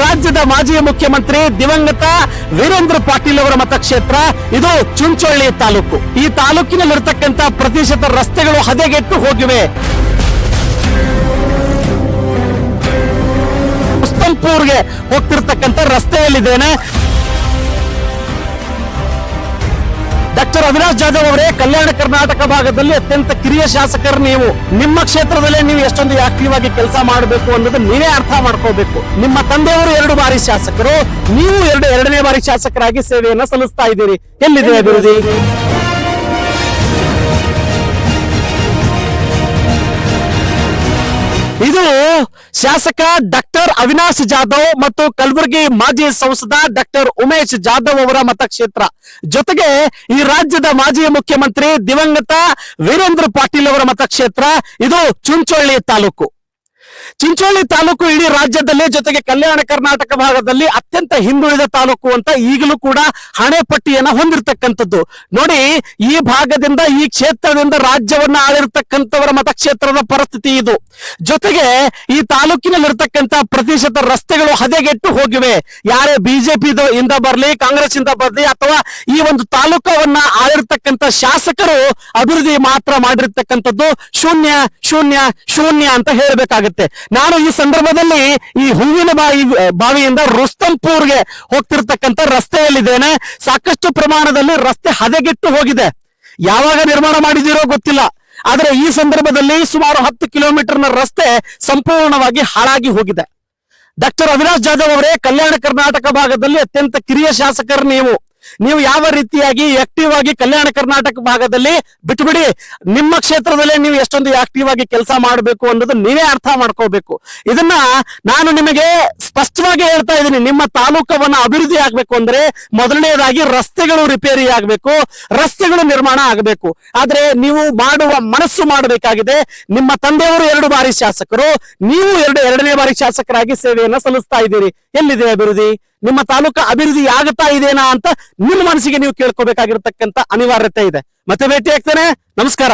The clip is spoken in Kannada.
ರಾಜ್ಯದ ಮಾಜಿ ಮುಖ್ಯಮಂತ್ರಿ ದಿವಂಗತ ವೀರೇಂದ್ರ ಪಾಟೀಲ್ ಅವರ ಮತಕ್ಷೇತ್ರ ಇದು ಚುಂಚೋಳಿ ತಾಲೂಕು. ಈ ತಾಲೂಕಿನಲ್ಲಿರತಕ್ಕಂತ ಪ್ರತಿಶತ ರಸ್ತೆಗಳು ಹದಗೆಟ್ಟು ಹೋಗಿವೆ. ಉಸ್ತಂಪೂರ್ಗೆ ಹೋಗ್ತಿರ್ತಕ್ಕಂಥ ರಸ್ತೆಯಲ್ಲಿದ್ದೇನೆ. ಡಾಕ್ಟರ್ ಅವಿನಾಶ್ ಜಾಧವ್ ಅವರೇ, ಕಲ್ಯಾಣ ಕರ್ನಾಟಕ ಭಾಗದಲ್ಲಿ ಅತ್ಯಂತ ಕಿರಿಯ ಶಾಸಕರು ನೀವು. ನಿಮ್ಮ ಕ್ಷೇತ್ರದಲ್ಲೇ ನೀವು ಎಷ್ಟೊಂದು ಆಕ್ಟಿವ್ ಆಗಿ ಕೆಲಸ ಮಾಡಬೇಕು ಅನ್ನೋದು ನೀವೇ ಅರ್ಥ ಮಾಡ್ಕೋಬೇಕು. ನಿಮ್ಮ ತಂದೆಯವರು 2 ಬಾರಿ ಶಾಸಕರು, ನೀವು ಎರಡನೇ ಬಾರಿ ಶಾಸಕರಾಗಿ ಸೇವೆಯನ್ನ ಸಲ್ಲಿಸ್ತಾ ಇದ್ದೀರಿ. ಎಲ್ಲಿದೆ ಅಭಿವೃದ್ಧಿ? ಇದು ಶಾಸಕ ಡಾಕ್ಟರ್ ಅವಿನಾಶ್ ಜಾಧವ್ ಮತ್ತು ಕಲಬುರಗಿ ಮಾಜಿ ಸಂಸದ ಡಾಕ್ಟರ್ ಉಮೇಶ್ ಜಾಧವ್ ಅವರ ಮತಕ್ಷೇತ್ರ. ಜೊತೆಗೆ ಈ ರಾಜ್ಯದ ಮಾಜಿ ಮುಖ್ಯಮಂತ್ರಿ ದಿವಂಗತ ವೀರೇಂದ್ರ ಪಾಟೀಲ್ ಅವರ ಮತಕ್ಷೇತ್ರ ಇದು ಚುಂಚೋಳಿ ತಾಲೂಕು. ಚಿಂಚೋಳಿ ತಾಲೂಕು ಇಡೀ ರಾಜ್ಯದಲ್ಲಿ, ಜೊತೆಗೆ ಕಲ್ಯಾಣ ಕರ್ನಾಟಕ ಭಾಗದಲ್ಲಿ ಅತ್ಯಂತ ಹಿಂದುಳಿದ ತಾಲೂಕು ಅಂತ ಈಗಲೂ ಕೂಡ ಹಣೆಪಟ್ಟಿಯನ್ನ ಹೊಂದಿರತಕ್ಕಂಥದ್ದು. ನೋಡಿ, ಈ ಭಾಗದಿಂದ, ಈ ಕ್ಷೇತ್ರದಿಂದ ರಾಜ್ಯವನ್ನ ಆಳಿರ್ತಕ್ಕಂಥವರ ಮತಕ್ಷೇತ್ರದ ಪರಿಸ್ಥಿತಿ ಇದು. ಜೊತೆಗೆ ಈ ತಾಲೂಕಿನಲ್ಲಿರ್ತಕ್ಕಂಥ ಪ್ರತಿಶತ ರಸ್ತೆಗಳು ಹದಗೆಟ್ಟು ಹೋಗಿವೆ. ಯಾರೇ ಬಿಜೆಪಿ ಇಂದ ಬರ್ಲಿ, ಕಾಂಗ್ರೆಸ್ ಇಂದ ಬರ್ಲಿ, ಅಥವಾ ಈ ಒಂದು ತಾಲೂಕವನ್ನ ಆಳಿರ್ತಕ್ಕಂಥ ಶಾಸಕರು ಅಭಿವೃದ್ಧಿ ಮಾತ್ರ ಮಾಡಿರ್ತಕ್ಕಂಥದ್ದು ಶೂನ್ಯ ಶೂನ್ಯ ಶೂನ್ಯ ಅಂತ ಹೇಳಬೇಕಾಗುತ್ತೆ. ನಾನು ಈ ಸಂದರ್ಭದಲ್ಲಿ ಈ ಹೂವಿನ ಬಾವಿಯಿಂದ ರುಸ್ತಂಪೂರ್ಗೆ ಹೋಗ್ತಿರ್ತಕ್ಕಂಥ ರಸ್ತೆಯಲ್ಲಿದ್ದೇನೆ. ಸಾಕಷ್ಟು ಪ್ರಮಾಣದಲ್ಲಿ ರಸ್ತೆ ಹದಗೆಟ್ಟು ಹೋಗಿದೆ. ಯಾವಾಗ ನಿರ್ಮಾಣ ಮಾಡಿದಿರೋ ಗೊತ್ತಿಲ್ಲ, ಆದರೆ ಈ ಸಂದರ್ಭದಲ್ಲಿ ಸುಮಾರು 10 ಕಿಲೋಮೀಟರ್ನ ರಸ್ತೆ ಸಂಪೂರ್ಣವಾಗಿ ಹಾಳಾಗಿ ಹೋಗಿದೆ. ಡಾಕ್ಟರ್ ಅವಿನಾಶ್ ಜಾಧವ್ ಅವರೇ, ಕಲ್ಯಾಣ ಕರ್ನಾಟಕ ಭಾಗದಲ್ಲಿ ಅತ್ಯಂತ ಕಿರಿಯ ಶಾಸಕರು ನೀವು ಯಾವ ರೀತಿಯಾಗಿ ಆಕ್ಟಿವ್ ಆಗಿ ಕಲ್ಯಾಣ ಕರ್ನಾಟಕ ಭಾಗದಲ್ಲಿ ಬಿಟ್ಬಿಡಿ. ನಿಮ್ಮ ಕ್ಷೇತ್ರದಲ್ಲೇ ನೀವು ಎಷ್ಟೊಂದು ಆಕ್ಟಿವ್ ಆಗಿ ಕೆಲಸ ಮಾಡಬೇಕು ಅನ್ನೋದು ನೀವೇ ಅರ್ಥ ಮಾಡ್ಕೋಬೇಕು. ಇದನ್ನ ನಾನು ನಿಮಗೆ ಸ್ಪಷ್ಟವಾಗಿ ಹೇಳ್ತಾ ಇದ್ದೀನಿ. ನಿಮ್ಮ ತಾಲೂಕವನ್ನ ಅಭಿವೃದ್ಧಿ ಆಗ್ಬೇಕು ಅಂದ್ರೆ ಮೊದಲನೇದಾಗಿ ರಸ್ತೆಗಳು ರಿಪೇರಿ ಆಗ್ಬೇಕು, ರಸ್ತೆಗಳು ನಿರ್ಮಾಣ ಆಗಬೇಕು. ಆದ್ರೆ ನೀವು ಮಾಡುವ ಮನಸ್ಸು ಮಾಡಬೇಕಾಗಿದೆ. ನಿಮ್ಮ ತಂದೆಯವರು 2 ಬಾರಿ ಶಾಸಕರು, ನೀವು ಎರಡನೇ ಬಾರಿ ಶಾಸಕರಾಗಿ ಸೇವೆಯನ್ನ ಸಲ್ಲಿಸ್ತಾ ಇದ್ದೀರಿ. ಎಲ್ಲಿದೆ ಅಭಿವೃದ್ಧಿ? ನಿಮ್ಮ ತಾಲೂಕು ಅಭಿವೃದ್ಧಿ ಆಗುತ್ತಾ ಇದೆನಾ ಅಂತ ನಿಮ್ಮ ಮನಸ್ಸಿಗೆ ನೀವು ಕೇಳ್ಕೋಬೇಕಾಗಿರ್ತಕ್ಕಂಥ ಅನಿವಾರ್ಯತೆ ಇದೆ. ಮತ್ತೆ ಭೇಟಿ ಆಗ್ತೇನೆ. ನಮಸ್ಕಾರ.